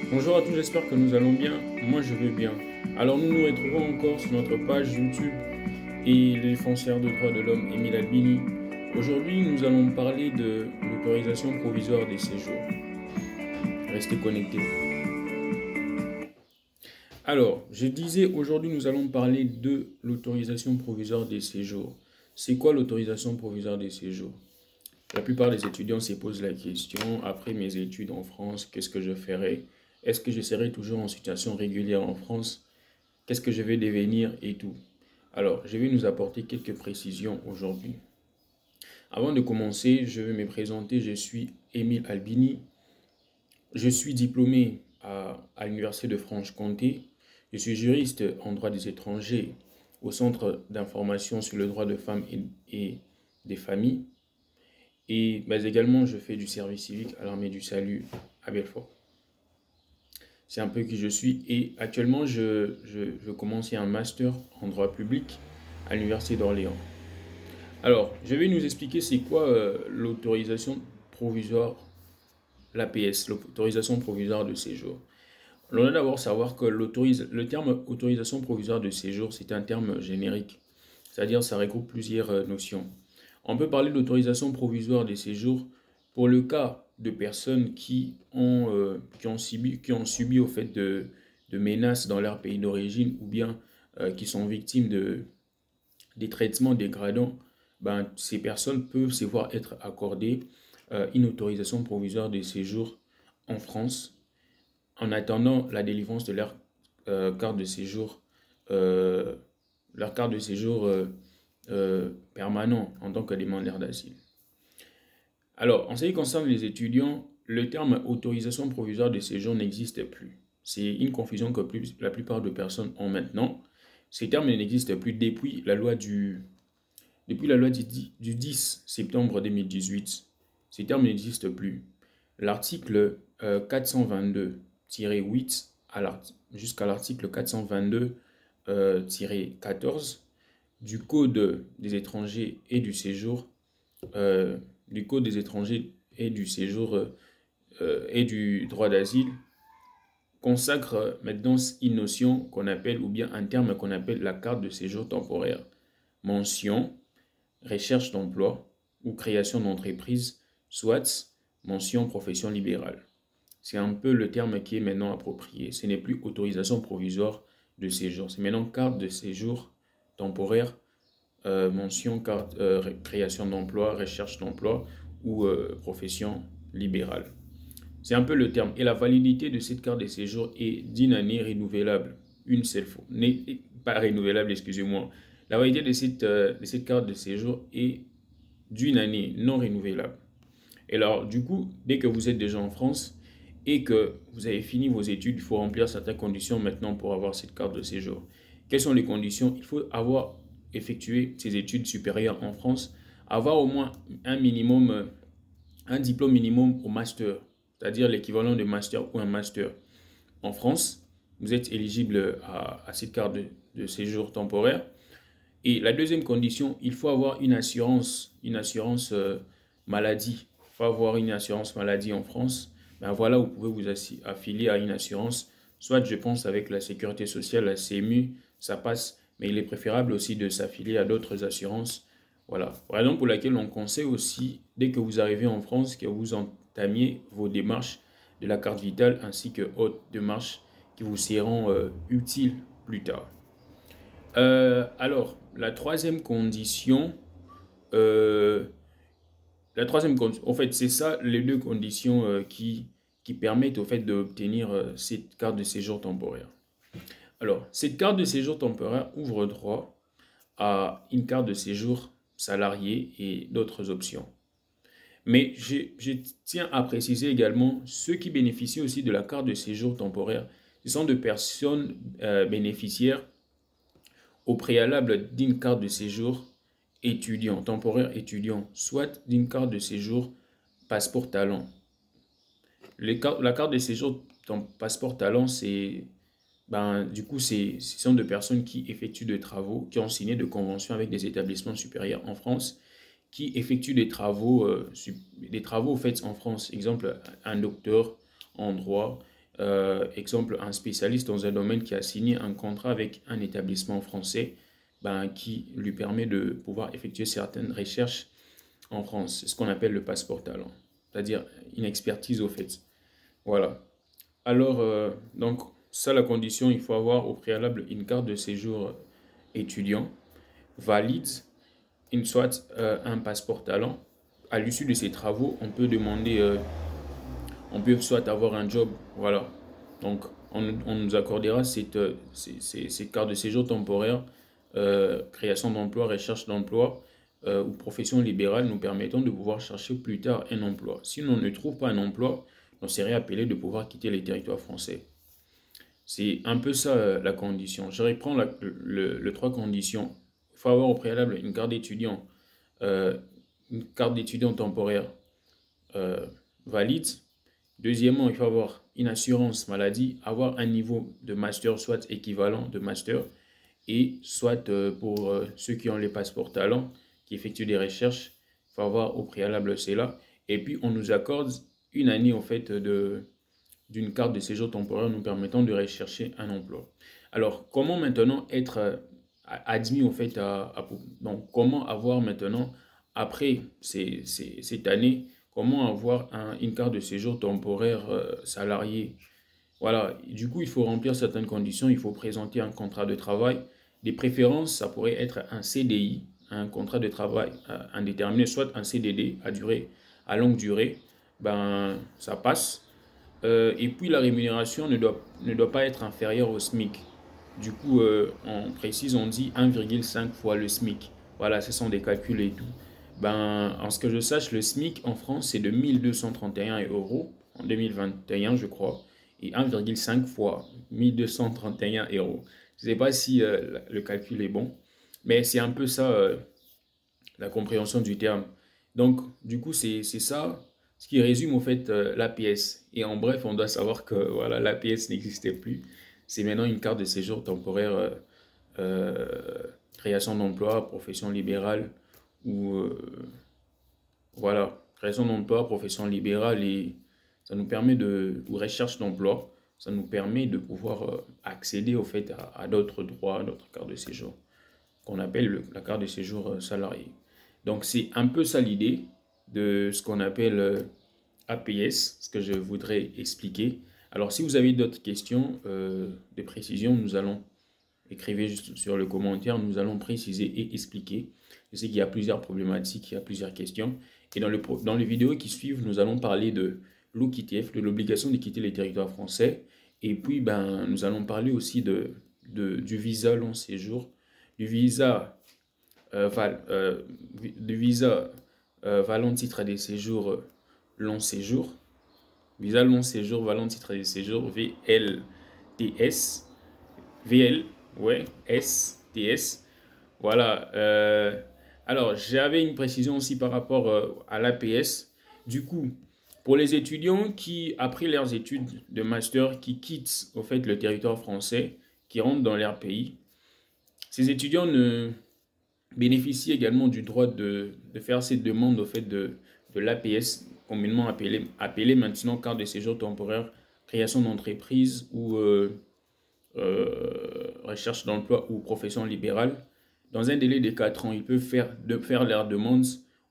Bonjour à tous, j'espère que nous allons bien. Moi, je vais bien. Alors, nous nous retrouvons encore sur notre page YouTube et le défenseur des droits de l'homme, Émile Albini. Aujourd'hui, nous allons parler de l'autorisation provisoire des séjours. Restez connectés. Alors, je disais, aujourd'hui, nous allons parler de l'autorisation provisoire des séjours. C'est quoi l'autorisation provisoire des séjours? La plupart des étudiants se posent la question, après mes études en France, qu'est-ce que je ferai? Est-ce que je serai toujours en situation régulière en France? Qu'est-ce que je vais devenir et tout? Alors, je vais nous apporter quelques précisions aujourd'hui. Avant de commencer, je vais me présenter. Je suis Émile Albini. Je suis diplômé à l'Université de Franche-Comté. Je suis juriste en droit des étrangers au Centre d'information sur le droit de femmes et des familles. Et également, je fais du service civique à l'Armée du Salut à Belfort. C'est un peu qui je suis. Et actuellement, je commence un master en droit public à l'Université d'Orléans. Alors, je vais nous expliquer c'est quoi l'autorisation provisoire, l'APS, l'autorisation provisoire de séjour. On doit d'abord savoir que le terme autorisation provisoire de séjour, c'est un terme générique, c'est-à-dire ça regroupe plusieurs notions. On peut parler d'autorisation provisoire de séjour pour le cas de personnes qui ont subi au fait de menaces dans leur pays d'origine ou bien qui sont victimes des traitements dégradants. Ces personnes peuvent se voir être accordées une autorisation provisoire de séjour en France en attendant la délivrance de carte de séjour, euh, leur carte de séjour permanent en tant que demandeur d'asile. Alors, en ce qui concerne les étudiants, le terme autorisation provisoire de séjour n'existe plus. C'est une confusion que la plupart de personnes ont maintenant. Ces termes n'existent plus depuis la loi du 10 septembre 2018. Ces termes n'existent plus. L'article 422-8 jusqu'à l'article 422-14 du Code des étrangers et du séjour, du Code des étrangers et du séjour et du droit d'asile consacre maintenant une notion qu'on appelle, ou bien un terme qu'on appelle la carte de séjour temporaire. Mention, recherche d'emploi ou création d'entreprise, soit mention profession libérale. C'est un peu le terme qui est maintenant approprié. Ce n'est plus autorisation provisoire de séjour. C'est maintenant carte de séjour temporaire, mention carte, création d'emploi, recherche d'emploi ou profession libérale. C'est un peu le terme. Et la validité de cette carte de séjour est d'une année renouvelable. Une seule fois. Pas renouvelable, excusez-moi. La validité de cette carte de séjour est d'une année non renouvelable. Et alors, du coup, dès que vous êtes déjà en France et que vous avez fini vos études, il faut remplir certaines conditions maintenant pour avoir cette carte de séjour. Quelles sont les conditions? Il faut avoir effectué ses études supérieures en France, avoir au moins un diplôme minimum au master, c'est-à-dire l'équivalent de master ou un master en France. Vous êtes éligible à cette carte de séjour temporaire. Et la deuxième condition, il faut avoir une assurance maladie. Il faut avoir une assurance maladie en France. Voilà, vous pouvez vous affilier à une assurance. Soit, je pense, avec la sécurité sociale, la CMU, ça passe. Mais il est préférable aussi de s'affilier à d'autres assurances. Voilà. Raison pour laquelle on conseille aussi, dès que vous arrivez en France, que vous entamiez vos démarches de la carte vitale ainsi que autres démarches qui vous seront utiles plus tard. Alors, euh, en fait, c'est ça les deux conditions qui permettent au fait d'obtenir cette carte de séjour temporaire. Alors, cette carte de séjour temporaire ouvre droit à une carte de séjour salarié et d'autres options. Mais je tiens à préciser également ceux qui bénéficient aussi de la carte de séjour temporaire. Ce sont des personnes bénéficiaires au préalable d'une carte de séjour étudiant, temporaire étudiant, soit d'une carte de séjour passeport talent. La carte de séjour passeport talent, du coup, ce sont des personnes qui effectuent des travaux, qui ont signé des conventions avec des établissements supérieurs en France, qui effectuent des travaux faits en France. Exemple, un docteur en droit, Exemple, un spécialiste dans un domaine qui a signé un contrat avec un établissement français qui lui permet de pouvoir effectuer certaines recherches en France. C'est ce qu'on appelle le passeport talent, c'est-à-dire une expertise au fait. Voilà. Alors, donc, ça, la condition, il faut avoir au préalable une carte de séjour étudiant valide, soit un passeport talent. À l'issue de ces travaux, on peut demander, on peut soit avoir un job, voilà. Donc, on nous accordera cette carte de séjour temporaire, création d'emploi, recherche d'emploi ou profession libérale nous permettant de pouvoir chercher plus tard un emploi. Si on ne trouve pas un emploi, on serait appelé de pouvoir quitter les territoires français. C'est un peu ça la condition. Je reprends les trois conditions. Il faut avoir au préalable euh, une carte d'étudiant temporaire valide. Deuxièmement, il faut avoir une assurance maladie, avoir un niveau de master, soit équivalent de master, et soit pour ceux qui ont les passeports talents, qui effectuent des recherches, il faut avoir au préalable cela. Et puis, on nous accorde une année en fait d'une carte de séjour temporaire nous permettant de rechercher un emploi. Alors, comment maintenant être admis en fait donc, comment avoir maintenant, après cette année, comment avoir une carte de séjour temporaire salarié? Voilà, du coup, il faut remplir certaines conditions, il faut présenter un contrat de travail. Des préférences, ça pourrait être un CDI, un contrat de travail indéterminé, soit un CDD à longue durée, ça passe. Et puis la rémunération ne doit pas être inférieure au SMIC. Du coup, on précise, on dit 1,5 fois le SMIC. Voilà, ce sont des calculs et tout. En ce que je sache, le SMIC en France, c'est de 1231 euros en 2021, je crois, et 1,5 fois 1231 euros. Je ne sais pas si le calcul est bon, mais c'est un peu ça, la compréhension du terme. Donc, du coup, c'est ça, ce qui résume au fait l'APS. Et en bref, on doit savoir que voilà, l'APS n'existait plus. C'est maintenant une carte de séjour temporaire, création d'emploi, profession libérale, ou voilà, création d'emploi, profession libérale, et ça nous permet ou recherche d'emploi, ça nous permet de pouvoir accéder au fait à d'autres droits, à d'autres cartes de séjour, qu'on appelle la carte de séjour salarié. Donc, c'est un peu ça l'idée de ce qu'on appelle APS, ce que je voudrais expliquer. Alors, si vous avez d'autres questions de précision, écrivez juste sur le commentaire, nous allons préciser et expliquer. Je sais qu'il y a plusieurs problématiques, il y a plusieurs questions. Et dans les vidéos qui suivent, nous allons parler de l'OQTF, de l'obligation de quitter les territoires français. Et puis, nous allons parler aussi du visa long séjour, du visa valant titre de séjour long séjour, visa long séjour valant titre de séjour VLTS, VL, ouais, STS. Voilà. Alors, j'avais une précision aussi par rapport à l'APS. Du coup, pour les étudiants qui, après leurs études de master, qui quittent au fait le territoire français, qui rentrent dans leur pays, ces étudiants ne bénéficient également du droit de faire cette demande au fait de l'APS, communément appelé maintenant carte de séjour temporaire, création d'entreprise ou recherche d'emploi ou profession libérale. Dans un délai de 4 ans, ils peuvent faire leur demande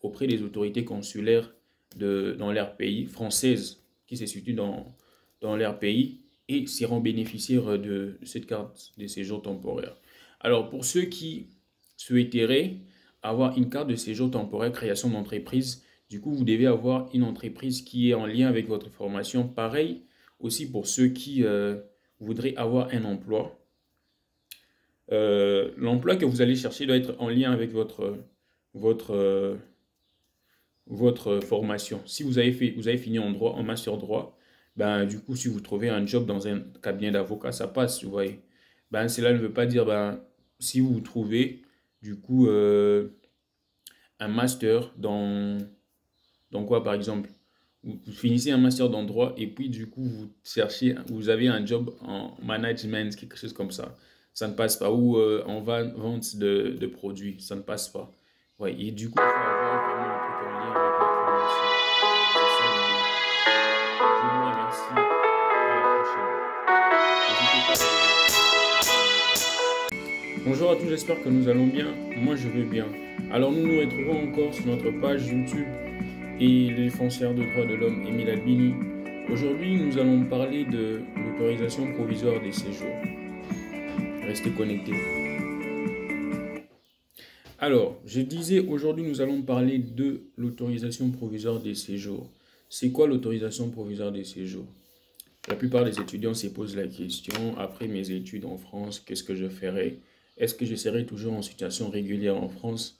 auprès des autorités consulaires dans leur pays, françaises qui se situent dans leur pays, et seront bénéficiaires de cette carte de séjour temporaire. Alors, pour ceux qui souhaiteraient avoir une carte de séjour temporaire création d'entreprise, du coup, vous devez avoir une entreprise qui est en lien avec votre formation. Pareil aussi pour ceux qui voudraient avoir un emploi. L'emploi que vous allez chercher doit être en lien avec votre formation. Si vous avez fini en droit, en master droit, du coup, si vous trouvez un job dans un cabinet d'avocat, ça passe, vous voyez. Cela ne veut pas dire, si vous trouvez, du coup, un master dans quoi, par exemple? Vous finissez un master dans droit et puis, du coup, vous avez un job en management, quelque chose comme ça. Ça ne passe pas. Ou en vente de produits, ça ne passe pas. Ouais, et du coup, il faut avoir vraiment un truc en lien avec votre formation. C'est ça l'idée. Je vous remercie. À la prochaine. Bonjour à tous, j'espère que nous allons bien. Moi, je vais bien. Alors, nous nous retrouvons encore sur notre page YouTube et le défenseur de droits de l'homme, Émile Albini. Aujourd'hui, nous allons parler de l'autorisation provisoire des séjours. Restez connectés. Alors, je disais, aujourd'hui, nous allons parler de l'autorisation provisoire des séjours. C'est quoi l'autorisation provisoire des séjours? La plupart des étudiants se posent la question, après mes études en France, qu'est-ce que je ferai? Est-ce que je serai toujours en situation régulière en France?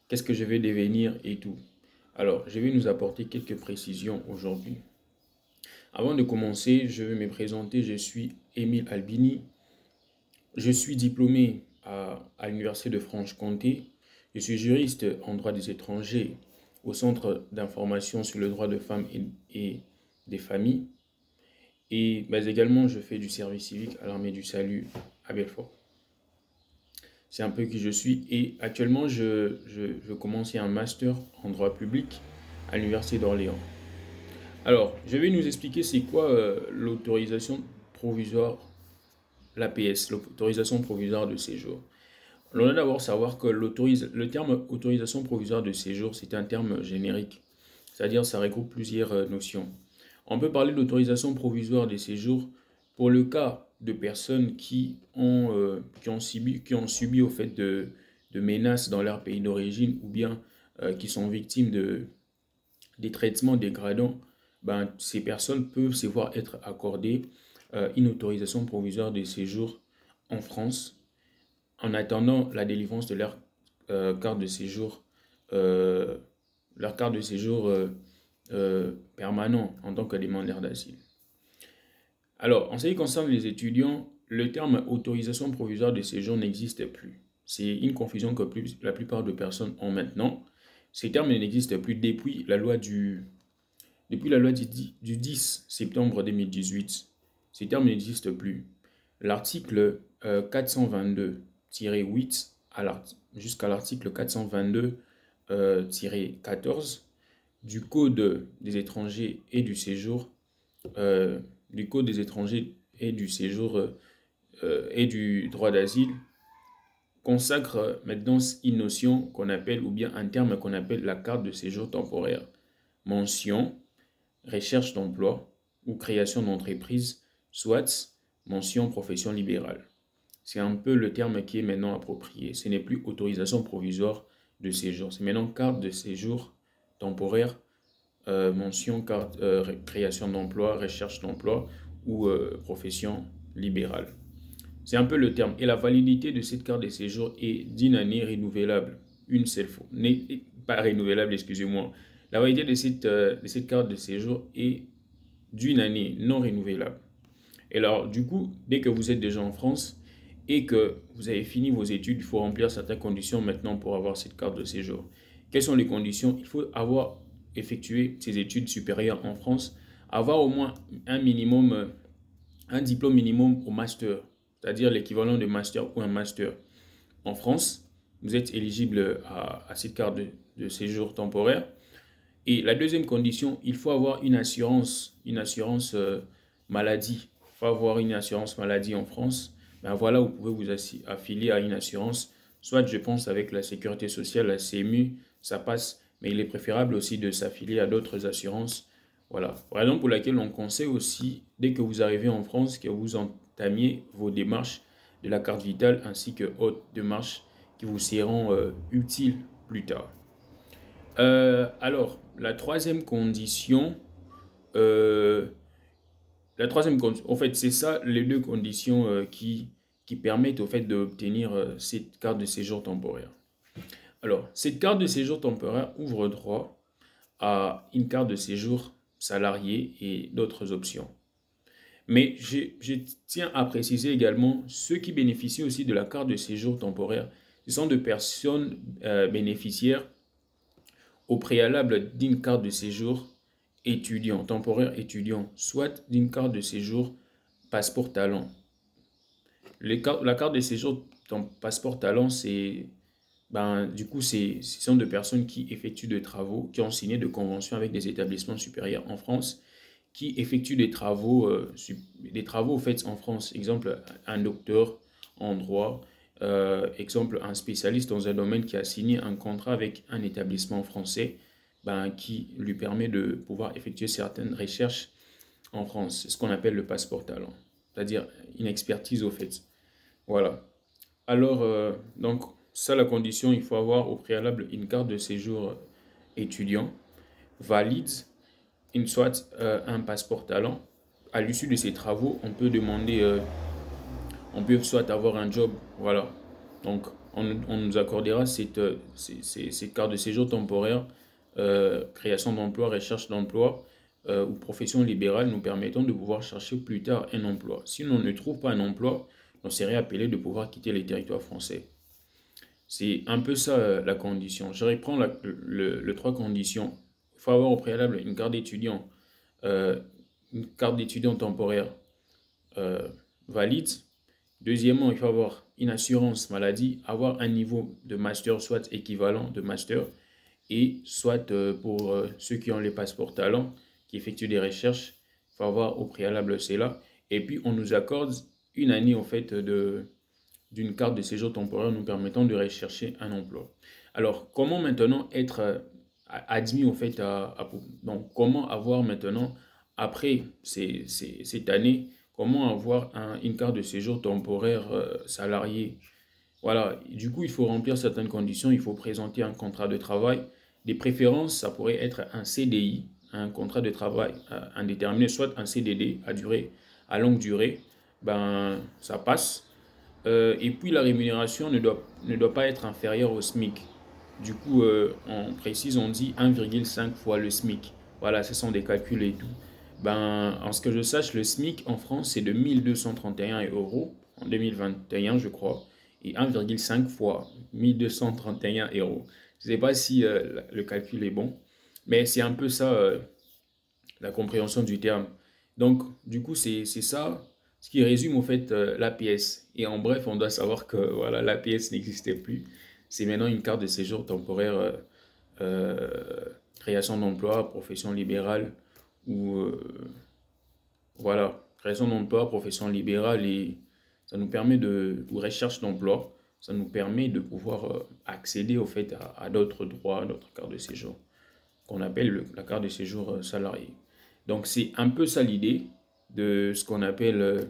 Qu'est-ce que je vais devenir et tout? Alors, je vais nous apporter quelques précisions aujourd'hui. Avant de commencer, je vais me présenter. Je suis Émile Albini. Je suis diplômé à l'Université de Franche-Comté. Je suis juriste en droit des étrangers au Centre d'information sur le droit de femmes et des familles. Et également, je fais du service civique à l'armée du salut à Belfort. C'est un peu qui je suis. Et actuellement, je commence un master en droit public à l'Université d'Orléans. Alors, je vais nous expliquer c'est quoi l'autorisation provisoire, l'APS, l'autorisation provisoire de séjour. On doit d'abord savoir que le terme autorisation provisoire de séjour, c'est un terme générique. C'est-à-dire ça regroupe plusieurs notions. On peut parler d'autorisation provisoire de séjour pour le cas de personnes qui ont subi au fait de menaces dans leur pays d'origine ou bien qui sont victimes des traitements dégradants. Ces personnes peuvent se voir être accordées une autorisation provisoire de séjour en France en attendant la délivrance de leur carte de séjour, permanent en tant que demandeur d'asile. Alors, en ce qui concerne les étudiants, le terme autorisation provisoire de séjour n'existe plus. C'est une confusion que la plupart de personnes ont maintenant. Ces termes n'existent plus depuis la loi du 10 septembre 2018. Ces termes n'existent plus. L'article 422-8 jusqu'à l'article 422-14 du Code des étrangers et du séjour, et du droit d'asile consacre maintenant une notion qu'on appelle, ou bien un terme qu'on appelle la carte de séjour temporaire. Mention, recherche d'emploi ou création d'entreprise, soit mention profession libérale. C'est un peu le terme qui est maintenant approprié. Ce n'est plus autorisation provisoire de séjour. C'est maintenant carte de séjour temporaire, mention création d'emploi, recherche d'emploi ou profession libérale. C'est un peu le terme. Et la validité de cette carte de séjour est d'une année renouvelable. Une seule fois. Pas renouvelable, excusez-moi. La validité de cette carte de séjour est d'une année non renouvelable. Et alors, du coup, dès que vous êtes déjà en France et que vous avez fini vos études, il faut remplir certaines conditions maintenant pour avoir cette carte de séjour. Quelles sont les conditions? Il faut avoir effectué ses études supérieures en France, avoir au moins un diplôme minimum au master, c'est-à-dire l'équivalent de master ou un master en France. Vous êtes éligible à cette carte de séjour temporaire. Et la deuxième condition, il faut avoir une assurance maladie. Il faut avoir une assurance maladie en France. Voilà, vous pouvez vous affilier à une assurance. Soit, je pense, avec la sécurité sociale, la CMU, ça passe. Mais il est préférable aussi de s'affilier à d'autres assurances. Voilà. Raison pour laquelle on conseille aussi, dès que vous arrivez en France, que vous entamiez vos démarches de la carte vitale ainsi que autres démarches qui vous seront utiles plus tard. Alors, la troisième condition, en fait, c'est ça les deux conditions qui permettent au fait d'obtenir cette carte de séjour temporaire. Alors, cette carte de séjour temporaire ouvre droit à une carte de séjour salarié et d'autres options. Mais je tiens à préciser également, ceux qui bénéficient aussi de la carte de séjour temporaire, ce sont des personnes bénéficiaires au préalable d'une carte de séjour étudiant, temporaire étudiant, soit d'une carte de séjour passeport talent. La carte de séjour passeport talent, c'est du coup, ce sont des personnes qui effectuent des travaux, qui ont signé des conventions avec des établissements supérieurs en France, qui effectuent des travaux faits en France. Exemple, un docteur en droit, exemple, un spécialiste dans un domaine qui a signé un contrat avec un établissement français qui lui permet de pouvoir effectuer certaines recherches en France. C'est ce qu'on appelle le passeport talent, c'est-à-dire une expertise au fait. Voilà. Alors, donc, ça, la condition, il faut avoir au préalable une carte de séjour étudiant valide, soit un passeport talent. À l'issue de ces travaux, on peut demander, on peut soit avoir un job, voilà. Donc, on nous accordera cette carte de séjour temporaire, création d'emploi, recherche d'emploi ou profession libérale nous permettant de pouvoir chercher plus tard un emploi. Si on ne trouve pas un emploi, on serait appelé de pouvoir quitter les territoires français. C'est un peu ça la condition. Je reprends les trois conditions. Il faut avoir au préalable euh, une carte d'étudiant temporaire valide. Deuxièmement, il faut avoir une assurance maladie, avoir un niveau de master, soit équivalent de master, et soit pour ceux qui ont les passeports talents, qui effectuent des recherches, il faut avoir au préalable cela. Et puis, on nous accorde une année en fait d'une carte de séjour temporaire nous permettant de rechercher un emploi. Alors, comment maintenant être admis en fait donc, comment avoir maintenant, après cette année, comment avoir une carte de séjour temporaire salarié? Voilà, du coup, il faut remplir certaines conditions, il faut présenter un contrat de travail. Des préférences, ça pourrait être un CDI, un contrat de travail indéterminé, soit un CDD à longue durée, ça passe. Et puis la rémunération ne doit pas être inférieure au SMIC. Du coup, on précise, on dit 1,5 fois le SMIC. Voilà, ce sont des calculs et tout. En ce que je sache, le SMIC en France, c'est de 1231 euros en 2021, je crois, et 1,5 fois 1231 euros. Je ne sais pas si le calcul est bon, mais c'est un peu ça, la compréhension du terme. Donc, du coup, c'est ça, ce qui résume au fait l'APS. Et en bref, on doit savoir que voilà, l'APS n'existait plus. C'est maintenant une carte de séjour temporaire, création d'emploi, profession libérale, ou voilà, création d'emploi, profession libérale, et ça nous permet ou recherche d'emploi, ça nous permet de pouvoir accéder au fait à d'autres droits, d'autres cartes de séjour, qu'on appelle la carte de séjour salarié. Donc c'est un peu ça l'idée de ce qu'on appelle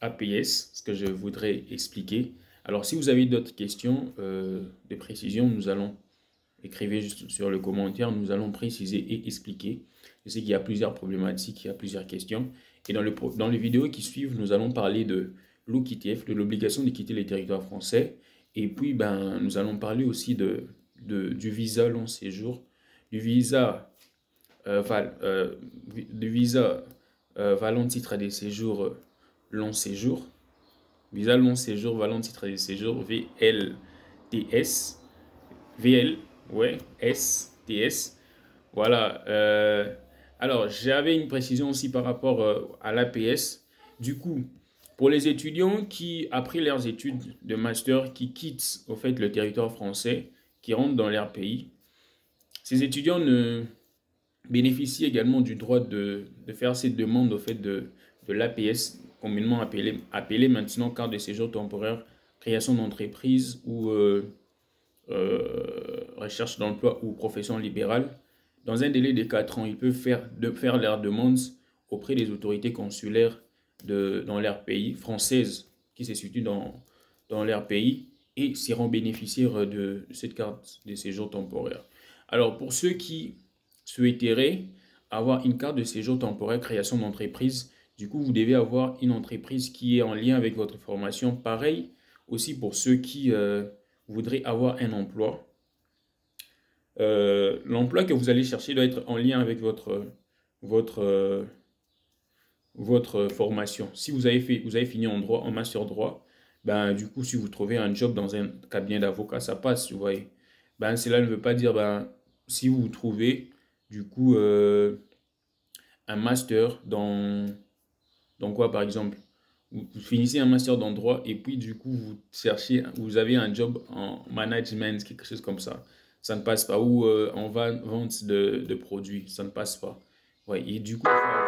APS, ce que je voudrais expliquer. Alors si vous avez d'autres questions de précision, écrivez juste sur le commentaire, nous allons préciser et expliquer. Je sais qu'il y a plusieurs problématiques, il y a plusieurs questions. Et dans les vidéos qui suivent, nous allons parler de l'OQTF, de l'obligation de quitter les territoires français. Et puis, nous allons parler aussi du visa long séjour, du visa, valant titre de séjour long séjour, visa long séjour valant titre de séjour VLTS, VL, ouais, STS. Voilà. Alors, j'avais une précision aussi par rapport à l'APS. Du coup, pour les étudiants qui, après leurs études de master, qui quittent au fait le territoire français, qui rentrent dans leur pays, ces étudiants bénéficient également du droit de faire cette demande au fait de l'APS, communément appelée maintenant carte de séjour temporaire, création d'entreprise ou recherche d'emploi ou profession libérale. Dans un délai de 4 ans, ils peuvent faire leur demande auprès des autorités consulaires dans leur pays, françaises qui se situent dans leur pays, et seront bénéficiaires de cette carte de séjour temporaire. Alors, pour ceux qui souhaiteraient avoir une carte de séjour temporaire création d'entreprise, du coup, vous devez avoir une entreprise qui est en lien avec votre formation. Pareil aussi pour ceux qui voudraient avoir un emploi. L'emploi que vous allez chercher doit être en lien avec votre formation. Si vous avez fini en droit, en master droit, du coup, si vous trouvez un job dans un cabinet d'avocat, ça passe, vous voyez. Cela ne veut pas dire, si vous trouvez, du coup, un master dans quoi, par exemple? Vous finissez un master dans droit et puis, du coup, vous avez un job en management, quelque chose comme ça. Ça ne passe pas. Ou en vente de produits, ça ne passe pas. Ouais, et du coup, il faut